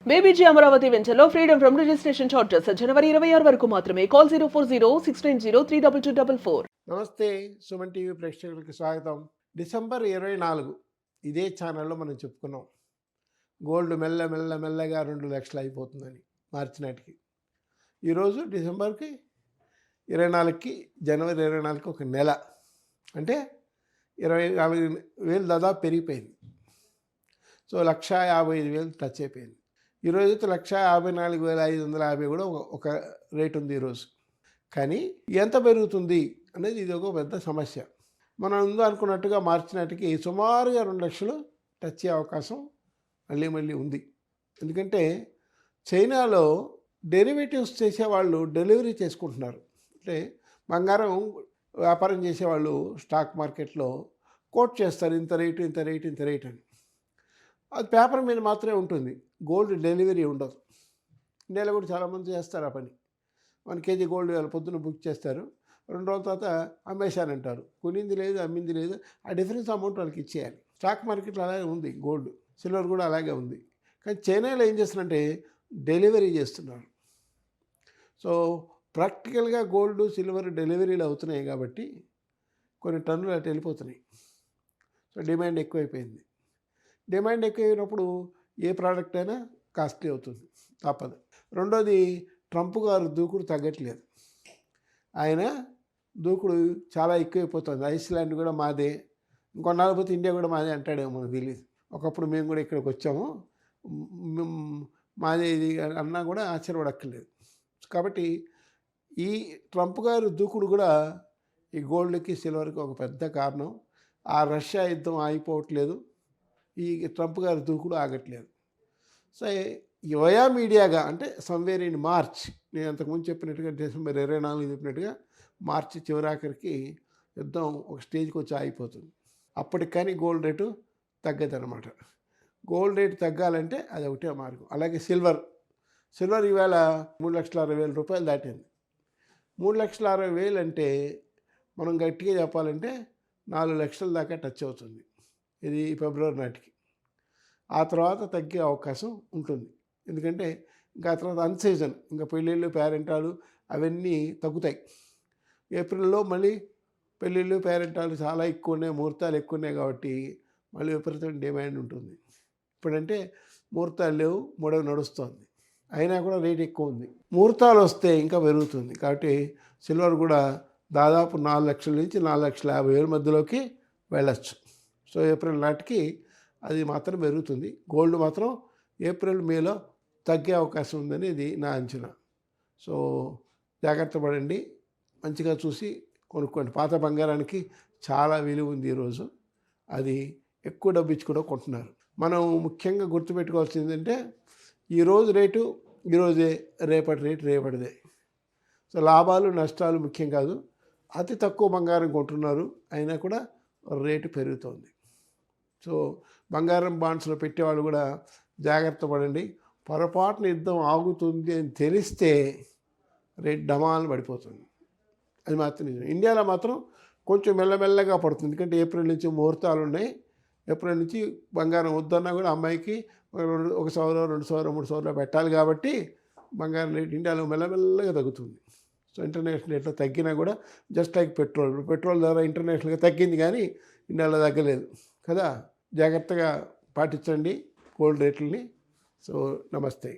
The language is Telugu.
బేబీజీ అమరావతి వెంచర్లో ఫ్రీడమ్ ఫ్రమ్ రిజిస్ట్రేషన్ చార్జెస్ జనవరి 26 వరకు మాత్రమే. కాల్ 04069032244. నమస్తే, సుమన్ టీవీ ప్రేక్షకులకి స్వాగతం. డిసెంబర్ 24 ఇదే ఛానల్లో మనం చెప్పుకున్నాం గోల్డ్ మెల్లగా 2 లక్షలు అయిపోతుందని మార్చి నాటికి. ఈరోజు డిసెంబర్కి 24కి జనవరి 24కి ఒక నెల అంటే 24,000 దాదాపు పెరిగిపోయింది. సో 1,55,000 టచ్ అయిపోయింది. ఈరోజు అయితే 1,54,550 కూడా ఒక రేట్ ఉంది ఈరోజు. కానీ ఎంత పెరుగుతుంది అనేది ఇది ఒక పెద్ద సమస్య. మనం ముందు అనుకున్నట్టుగా మార్చి నాటికి సుమారుగా 2 లక్షలు టచ్ అయ్యే అవకాశం మళ్ళీ ఉంది. ఎందుకంటే చైనాలో డెరివేటివ్స్ చేసేవాళ్ళు డెలివరీ చేసుకుంటున్నారు. అంటే బంగారం వ్యాపారం చేసేవాళ్ళు స్టాక్ మార్కెట్లో కోట్ చేస్తారు, ఇంత రేటు అని. అది పేపర్ మీద మాత్రమే ఉంటుంది, గోల్డ్ డెలివరీ ఉండదు. ఇండియాలో కూడా చాలామంది చేస్తారు ఆ పని. 1 కేజీ గోల్డ్ పొద్దున్న బుక్ చేస్తారు, 2 రోజుల తర్వాత అమ్మేశానంటారు. కొనింది లేదు, అమ్మింది లేదు, ఆ డిఫరెన్స్ అమౌంట్ వాళ్ళకి ఇచ్చేయాలి. స్టాక్ మార్కెట్లో అలాగే ఉంది, గోల్డ్ సిల్వర్ కూడా అలాగే ఉంది. కానీ చైనాలో ఏం చేస్తున్నారంటే డెలివరీ చేస్తున్నారు. సో ప్రాక్టికల్గా గోల్డ్ సిల్వర్ డెలివరీలు అవుతున్నాయి కాబట్టి కొన్ని టన్నులు అటు వెళ్ళిపోతున్నాయి. సో డిమాండ్ ఎక్కువైపోయింది. డిమాండ్ ఎక్కువైనప్పుడు ఏ ప్రోడక్ట్ అయినా కాస్ట్లీ అవుతుంది, తప్పదు. రెండోది, ట్రంప్ గారు దూకుడు తగ్గట్లేదు. ఆయన దూకుడు చాలా ఎక్కువైపోతుంది. ఐస్లాండ్ కూడా మాదే, ఇంకొన్నాళ్ళు పోతే ఇండియా కూడా మాదే అంటాడేమో మనకు తెలియదు. ఒకప్పుడు మేము కూడా ఇక్కడికి వచ్చాము, మాదే ఇది అన్నా కూడా ఆశ్చర్యపడక్కర్లేదు. కాబట్టి ఈ ట్రంప్ గారు దూకుడు కూడా ఈ గోల్డ్కి సిల్వర్కి ఒక పెద్ద కారణం. ఆ రష్యా యుద్ధం ఆగిపోవట్లేదు, ఈ ట్రంప్ గారి దూకుడు ఆగట్లేదు. సో వయా మీడియాగా అంటే సమ్వేర్ ఇన్ మార్చ్, నేను అంతకుముందు చెప్పినట్టుగా డిసెంబర్ 24 చెప్పినట్టుగా మార్చి చివరాఖరికి యుద్ధం ఒక స్టేజ్కి వచ్చి ఆగిపోతుంది. అప్పటికి కానీ గోల్డ్ రేటు తగ్గదన్నమాట. గోల్డ్ రేటు తగ్గాలంటే అది ఒకటే మార్గం. అలాగే సిల్వర్ ఈవేళ 3,60,000 రూపాయలు దాటింది. 3,60,000 అంటే మనం గట్టిగా చెప్పాలంటే 4 లక్షల దాకా టచ్ అవుతుంది ఇది ఫిబ్రవరి నాటికి. ఆ తర్వాత తగ్గే అవకాశం ఉంటుంది. ఎందుకంటే ఇంకా ఆ తర్వాత అన్సీజన్, ఇంకా పెళ్ళిళ్ళు పేరెంటాలు అవన్నీ తగ్గుతాయి. ఏప్రిల్లో మళ్ళీ పెళ్ళిళ్ళు పేరెంటాలు చాలా ఎక్కువ ఉన్నాయి, ముహూర్తాలు ఎక్కువ ఉన్నాయి కాబట్టి మళ్ళీ విపరీతమైన డిమాండ్ ఉంటుంది. ఇప్పుడంటే ముహూర్తాలు లేవు, మూడవ నడుస్తుంది, అయినా కూడా రేట్ ఎక్కువ ఉంది. ముహూర్తాలు వస్తే ఇంకా పెరుగుతుంది. కాబట్టి సిల్వర్ కూడా దాదాపు 4 లక్షల నుంచి 4,50,000 మధ్యలోకి వెళ్ళచ్చు. సో ఏప్రిల్ నాటికి అది మాత్రం పెరుగుతుంది. గోల్డ్ మాత్రం ఏప్రిల్ మేలో తగ్గే అవకాశం ఉందని ఇది నా అంచనా. సో జాగ్రత్త పడండి, మంచిగా చూసి కొనుక్కోండి. పాత బంగారానికి చాలా విలువ ఉంది ఈరోజు, అది ఎక్కువ డబ్బు ఇచ్చి కూడా కొంటున్నారు. మనం ముఖ్యంగా గుర్తుపెట్టుకోవాల్సింది ఏంటంటే ఈరోజు రేటు ఈరోజే, రేపటి రేటు రేపటిదే. సో లాభాలు నష్టాలు ముఖ్యం కాదు. అతి తక్కువ బంగారం కొంటున్నారు, అయినా కూడా రేటు పెరుగుతోంది. సో బంగారం బాండ్స్లో పెట్టేవాళ్ళు కూడా జాగ్రత్త పడండి. పొరపాటున యుద్ధం ఆగుతుంది అని తెలిస్తే రేట్ డమాలను పడిపోతుంది. అది మాత్రం నిజం. ఇండియాలో మాత్రం కొంచెం మెల్లగా పడుతుంది, ఎందుకంటే ఏప్రిల్ నుంచి ముహూర్తాలు ఉన్నాయి. ఏప్రిల్ నుంచి బంగారం వద్దన్నా కూడా అమ్మాయికి 1 సవరం 2 సవరం 3 సవరం పెట్టాలి కాబట్టి బంగారం రేట్ ఇండియాలో మెల్లగా తగ్గుతుంది. సో ఇంటర్నేషనల్ రేట్లో తగ్గినా కూడా జస్ట్ లైక్ పెట్రోల్ ధర ఇంటర్నేషనల్గా తగ్గింది కానీ ఇండియాలో తగ్గలేదు కదా. జాగ్రత్తగా పాటించండి గోల్డ్ రేట్లని. సో నమస్తే.